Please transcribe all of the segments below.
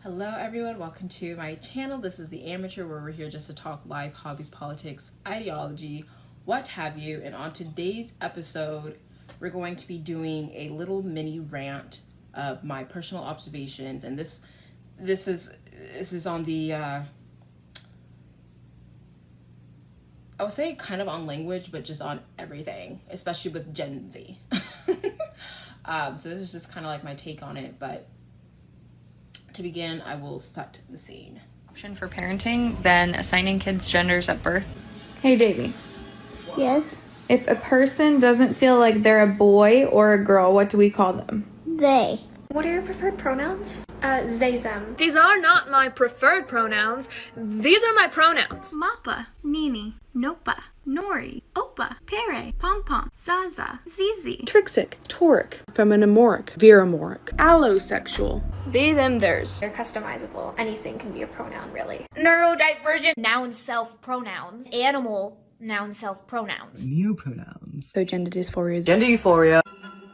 Hello everyone, welcome to my channel. This is The Amateur, where we're here just to talk life, hobbies, politics, ideology, what have you. And on today's episode, we're going to be doing a little mini rant of my personal observations. And this is on the I would say kind of on language, but just on everything, especially with Gen Z. So this is just kind of like my take on it, but to begin, I will set the scene. Option for parenting than assigning kids genders at birth. Hey, Davey. Yes. If a person doesn't feel like they're a boy or a girl, what do we call them? They. What are your preferred pronouns? They, them. These are not my preferred pronouns. These are my pronouns. Mappa, Nini, Nopa, Nori, Opa, Pere, Pom-Pom, Zaza, Zizi. Trixic, toric, feminimoric, viramoric, allosexual. They, them, theirs. They're customizable. Anything can be a pronoun, really. Neurodivergent noun self pronouns. Animal noun self pronouns. Neopronouns. So gender dysphoria. Gender euphoria.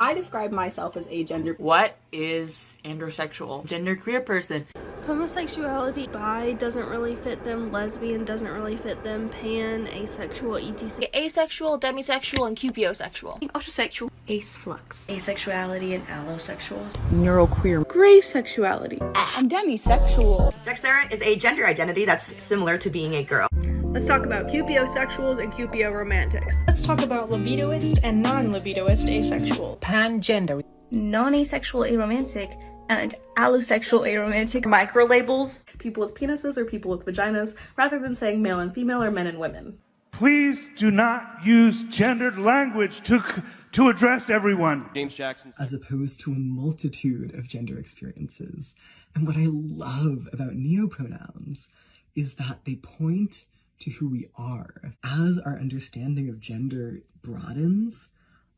I describe myself as agender. What is androsexual? Genderqueer person. Homosexuality, bi doesn't really fit them, lesbian doesn't really fit them, pan, asexual, etc. Asexual, demisexual, and cupiosexual. Autosexual. Aseflux. Asexuality and allosexuals. Neuroqueer. Gray sexuality. I'm demisexual. Gexera is a gender identity that's similar to being a girl. Let's talk about cupiosexuals and cupio-romantics. Let's talk about libidoist and non-libidoist asexual. Pangender. Non-asexual aromantic and allosexual aromantic. Micro-labels. People with penises or people with vaginas, rather than saying male and female or men and women. Please do not use gendered language to address everyone. James Jackson. As opposed to a multitude of gender experiences. And what I love about neopronouns is that they point to who we are. As our understanding of gender broadens,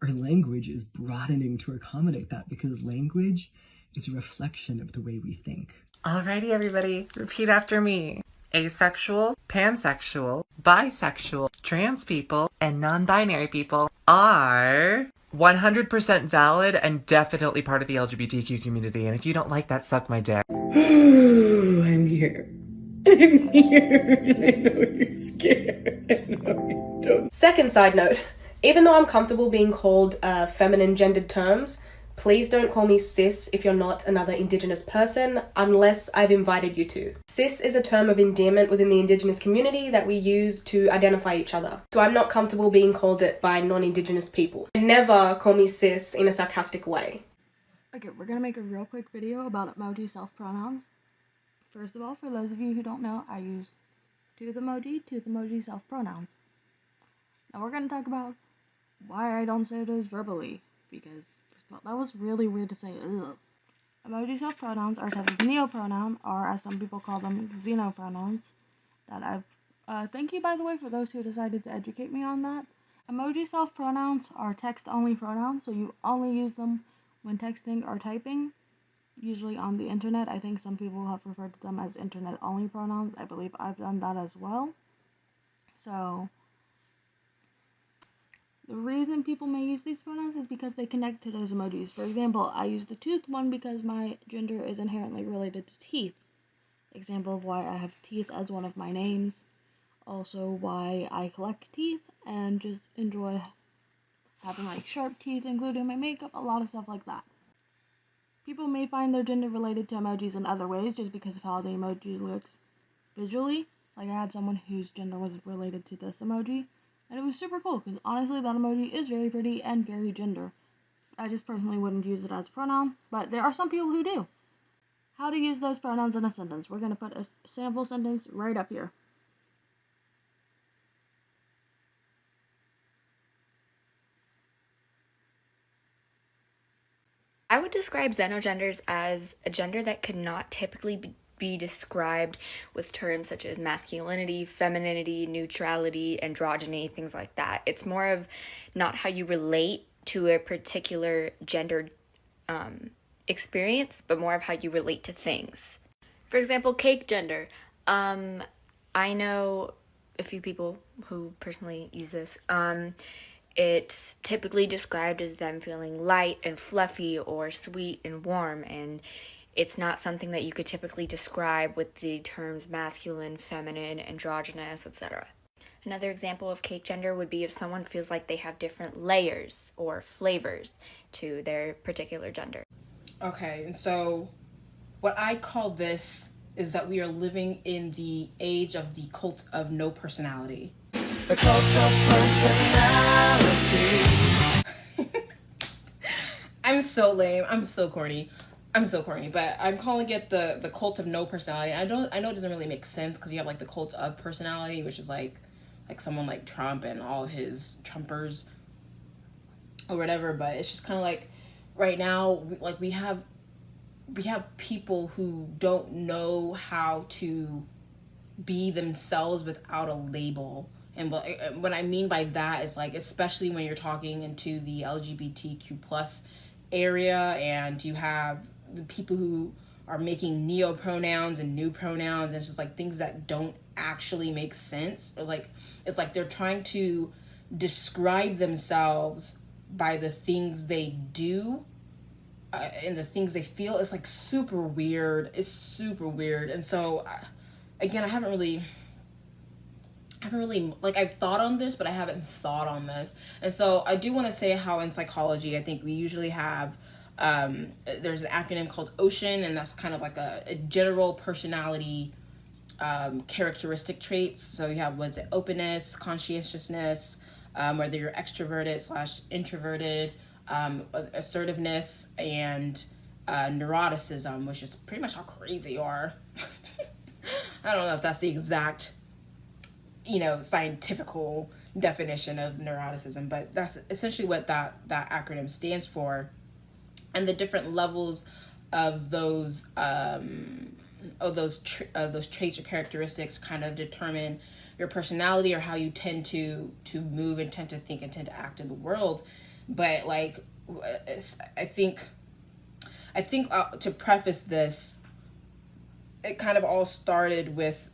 our language is broadening to accommodate that, because language is a reflection of the way we think. Alrighty, everybody, repeat after me. Asexual, pansexual, bisexual, trans people, and non-binary people are 100% valid and definitely part of the LGBTQ community. And if you don't like that, suck my dick. I'm here. I'm here. I know you're scared. I know you don't. Second side note, even though I'm comfortable being called feminine gendered terms, please don't call me cis if you're not another Indigenous person, unless I've invited you to. Cis is a term of endearment within the Indigenous community that we use to identify each other. So I'm not comfortable being called it by non-Indigenous people. Never call me cis in a sarcastic way. Okay, we're gonna make a real quick video about emoji self-pronouns. First of all, for those of you who don't know, I use tooth emoji self-pronouns. Now we're gonna talk about why I don't say those verbally, because that was really weird to say. Ugh. Emoji self-pronouns are a type of neopronoun, or as some people call them, xenopronouns, that I've, thank you by the way for those who decided to educate me on that. Emoji self-pronouns are text-only pronouns, so you only use them when texting or typing, usually on the internet. I think some people have referred to them as internet-only pronouns. I believe I've done that as well. So the reason people may use these pronouns is because they connect to those emojis. For example, I use the tooth one because my gender is inherently related to teeth. Example of why I have teeth as one of my names. Also why I collect teeth and just enjoy having like sharp teeth included in my makeup, a lot of stuff like that. People may find their gender related to emojis in other ways just because of how the emoji looks visually. Like I had someone whose gender was related to this emoji. And it was super cool, because honestly that emoji is very pretty and very gender. I just personally wouldn't use it as a pronoun, but there are some people who do. How to use those pronouns in a sentence. We're going to put a sample sentence right up here. I would describe xenogenders as a gender that could not typically be described with terms such as masculinity, femininity, neutrality, androgyny, things like that. It's more of not how you relate to a particular gendered experience, but more of how you relate to things. For example, cake gender. I know a few people who personally use this. It's typically described as them feeling light and fluffy or sweet and warm, and It's not something that you could typically describe with the terms masculine, feminine, androgynous, etc. Another example of cake gender would be if someone feels like they have different layers or flavors to their particular gender. Okay, and so what I call this is that we are living in the age of the cult of no personality. The cult of personality. I'm so lame. I'm so corny, but I'm calling it the cult of no personality. I know it doesn't really make sense because you have like the cult of personality, which is like someone like Trump and all his Trumpers or whatever, but it's just kind of like right now, like we have people who don't know how to be themselves without a label. And what I mean by that is like, especially when you're talking into the LGBTQ plus area, and you have the people who are making neo pronouns and new pronouns, and it's just like things that don't actually make sense, or like it's like they're trying to describe themselves by the things they do and the things they feel. It's like super weird. It's super weird. And so again, I haven't really like, I've thought on this, but I haven't thought on this. And so I do want to say how in psychology, I think we usually have there's an acronym called OCEAN, and that's kind of like a general personality characteristic traits. So you have, was it openness, conscientiousness, whether you're extroverted / introverted, assertiveness, and neuroticism, which is pretty much how crazy you are. I don't know if that's the exact, scientifical definition of neuroticism, but that's essentially what that acronym stands for. And the different levels of those traits or characteristics kind of determine your personality or how you tend to move and tend to think and tend to act in the world. But like, I think to preface this, it kind of all started with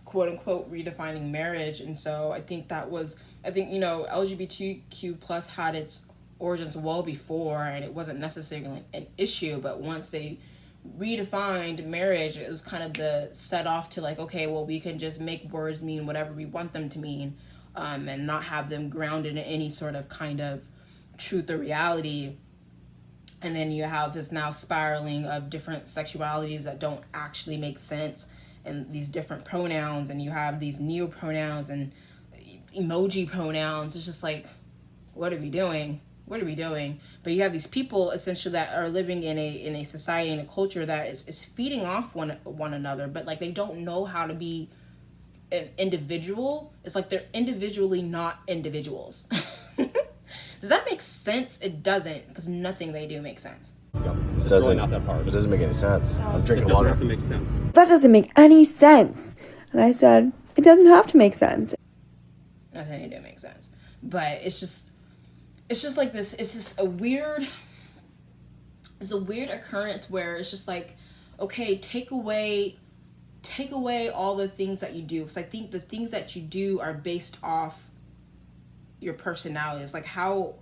quote unquote redefining marriage. And so I think LGBTQ plus had its origins well before, and it wasn't necessarily an issue, but once they redefined marriage, it was kind of the set off to like, okay, well, we can just make words mean whatever we want them to mean, and not have them grounded in any sort of kind of truth or reality. And then you have this now spiraling of different sexualities that don't actually make sense, and these different pronouns, and you have these neo pronouns and emoji pronouns. It's just like, what are we doing? But you have these people essentially that are living in a society and a culture that is feeding off one another, but like they don't know how to be an individual. It's like they're individually not individuals. Does that make sense? It doesn't, because nothing they do makes sense. It doesn't make any sense. I'm drinking water. It doesn't have to make sense. That doesn't make any sense. And I said, it doesn't have to make sense. Nothing they do makes sense. But it's just like this. It's just a weird occurrence where it's just like, okay, take away all the things that you do. Because I think the things that you do are based off your personality. It's like, how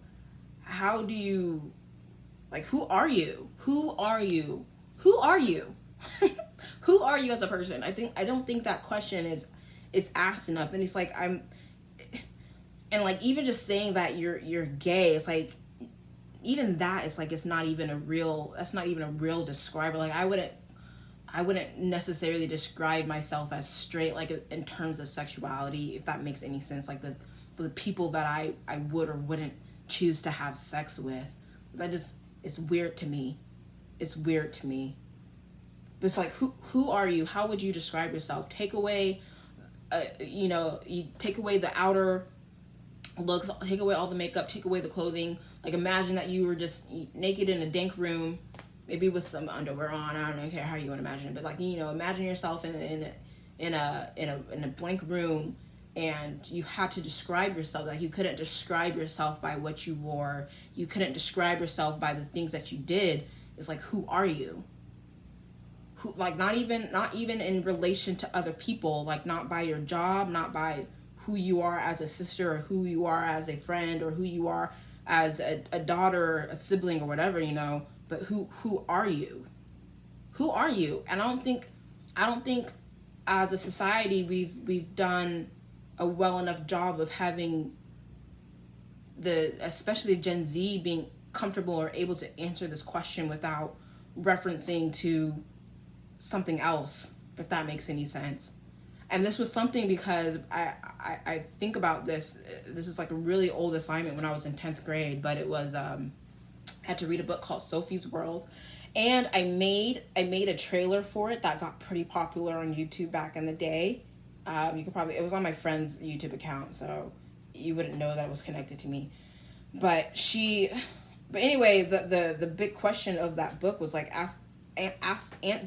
do you, like, who are you? Who are you as a person? I don't think that question is asked enough. And it's like, and like, even just saying that you're gay, it's like, even that is like, that's not even a real describer. Like, I wouldn't necessarily describe myself as straight, like in terms of sexuality, if that makes any sense. Like the people that I would or wouldn't choose to have sex with, it's weird to me. But it's like, who are you? How would you describe yourself? Take away, you take away the outer looks, take away all the makeup, take away the clothing. Like, imagine that you were just naked in a dank room, maybe with some underwear on. I don't care how you want to imagine it, but like, imagine yourself in a blank room, and you had to describe yourself. Like, you couldn't describe yourself by what you wore. You couldn't describe yourself by the things that you did. It's like, who are you? Who, like, not even in relation to other people, like, not by your job, not by who you are as a sister, or who you are as a friend, or who you are as a daughter, a sibling, or whatever, but who are you? Who are you? And I don't think as a society we've done a well enough job of having especially Gen Z being comfortable or able to answer this question without referencing to something else, if that makes any sense. And this was something because I think about this is like a really old assignment when I was in 10th grade, but it was I had to read a book called Sophie's World, and I made a trailer for it that got pretty popular on YouTube back in the day. It was on my friend's YouTube account, so you wouldn't know that it was connected to me. But anyway, the big question of that book was like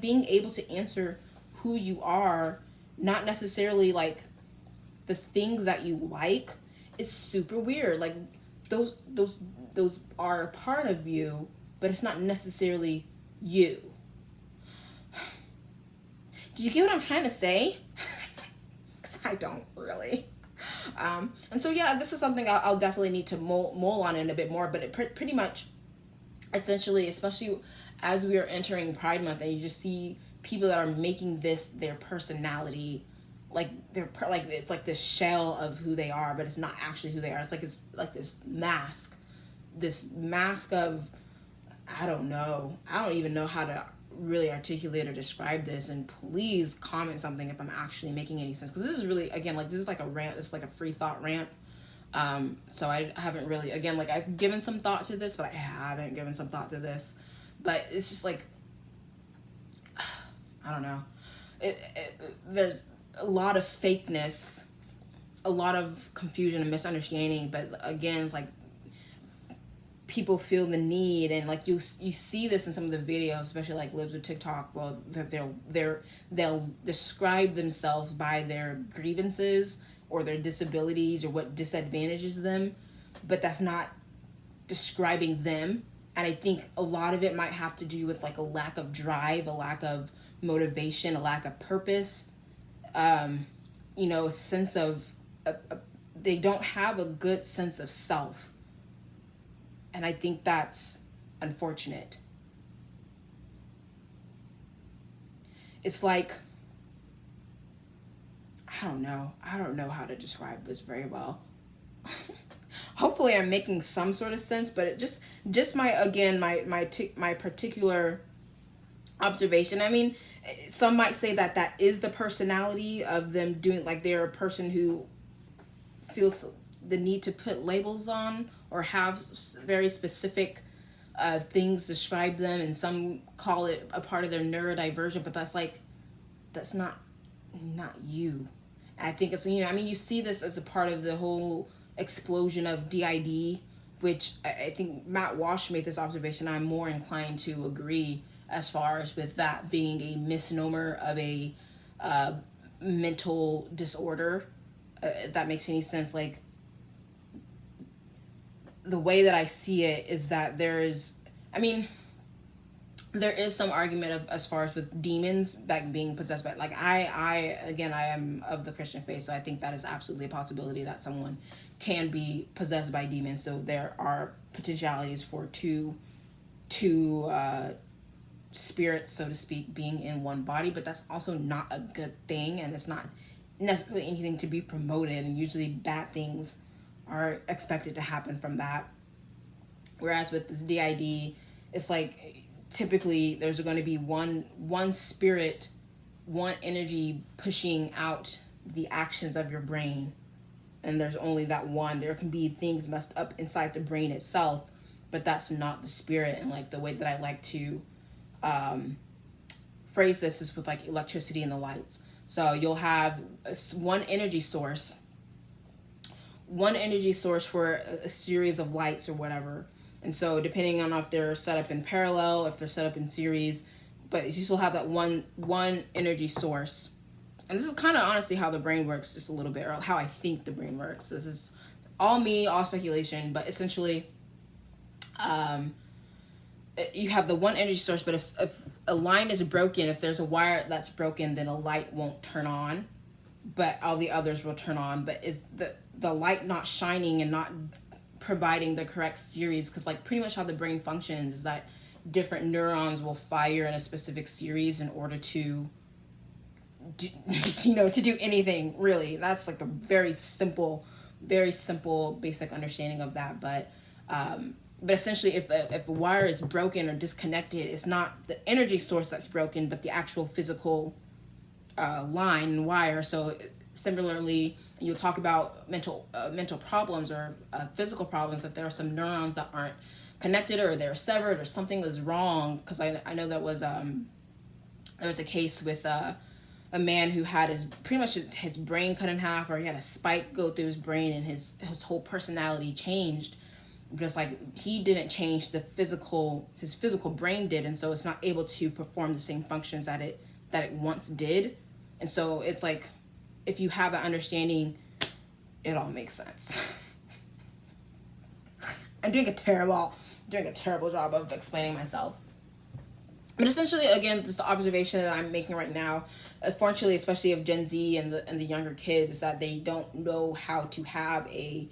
being able to answer who you are, not necessarily like the things that you like, is super weird. Like those are a part of you, but it's not necessarily you. Do you get what I'm trying to say? Because I don't really. And so yeah, this is something I'll definitely need to mull on it a bit more, but it pretty much, essentially, especially as we are entering Pride Month, and you just see people that are making this their personality, like it's like this shell of who they are, but it's not actually who they are. It's like this mask of, I don't even know how to really articulate or describe this, and please comment something if I'm actually making any sense, because this is really, again, like, this is like a rant. This is like a free thought rant. So I haven't really, again, like, I've given some thought to this, but I haven't given some thought to this. But it's just like, I don't know. There's a lot of fakeness, a lot of confusion and misunderstanding, but again, it's like people feel the need, and like you see this in some of the videos, especially like libs with TikTok. Well, they'll describe themselves by their grievances or their disabilities or what disadvantages them, but that's not describing them. And I think a lot of it might have to do with like a lack of drive, a lack of motivation, a lack of purpose, a sense of they don't have a good sense of self. And I think that's unfortunate. It's like, I don't know how to describe this very well. Hopefully I'm making some sort of sense, but it just my particular observation. I mean, some might say that is the personality of them doing, like, they're a person who feels the need to put labels on or have very specific things describe them, and some call it a part of their neurodivergent, but that's not you. I think it's, you see this as a part of the whole explosion of DID, which I think Matt Walsh made this observation. I'm more inclined to agree as far as with that being a misnomer of a mental disorder, if that makes any sense. Like, the way that I see it is that there is some argument of, as far as with demons, like being possessed by, like, I am of the Christian faith, so I think that is absolutely a possibility that someone can be possessed by demons. So there are potentialities for two spirits, so to speak, being in one body, but that's also not a good thing, and it's not necessarily anything to be promoted, and usually bad things are expected to happen from that. Whereas with this DID, it's like typically there's going to be one spirit, one energy pushing out the actions of your brain, and there's only that one. There can be things messed up inside the brain itself, but that's not the spirit. And like the way that I like to phrase this is with like electricity and the lights. So you'll have one energy source for a series of lights or whatever. And so depending on if they're set up in parallel, if they're set up in series, but you still have that one energy source. And this is kind of honestly how the brain works, just a little bit, or how I think the brain works. This is all me, all speculation, but essentially you have the one energy source, but if a line is broken, if there's a wire that's broken, then a light won't turn on, but all the others will turn on. But is the light not shining and not providing the correct series? Because like pretty much how the brain functions is that different neurons will fire in a specific series in order to do, to do anything, really. That's like a very simple basic understanding of that. But essentially, if a wire is broken or disconnected, it's not the energy source that's broken, but the actual physical line and wire. So similarly, you'll talk about mental problems or physical problems, if there are some neurons that aren't connected or they're severed or something was wrong. Because I know there was a case with a man who had his brain cut in half, or he had a spike go through his brain, and his whole personality changed. Just like he didn't change, his physical brain did, and so it's not able to perform the same functions that it once did. And so it's like, if you have that understanding, it all makes sense. I'm doing a terrible job of explaining myself. But essentially, again, this the observation that I'm making right now, unfortunately, especially of Gen Z and the younger kids, is that they don't know how to have an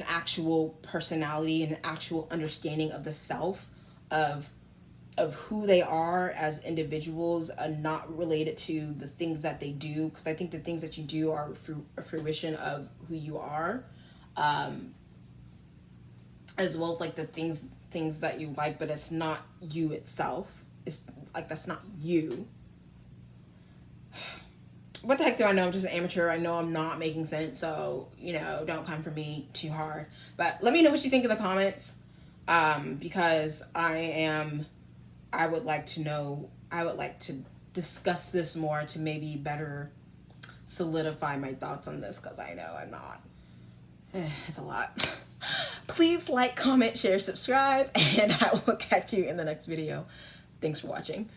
actual personality and an actual understanding of the self, of who they are as individuals, not related to the things that they do. Because I think the things that you do are a fruition of who you are, as well as like the things that you like, but it's not you itself. It's like, that's not you. What the heck do I know? I'm just an amateur. I know I'm not making sense, so don't come for me too hard. But let me know what you think in the comments, because I would like to discuss this more to maybe better solidify my thoughts on this, because I know I'm not. It's a lot. Please like, comment, share, subscribe, and I will catch you in the next video. Thanks for watching.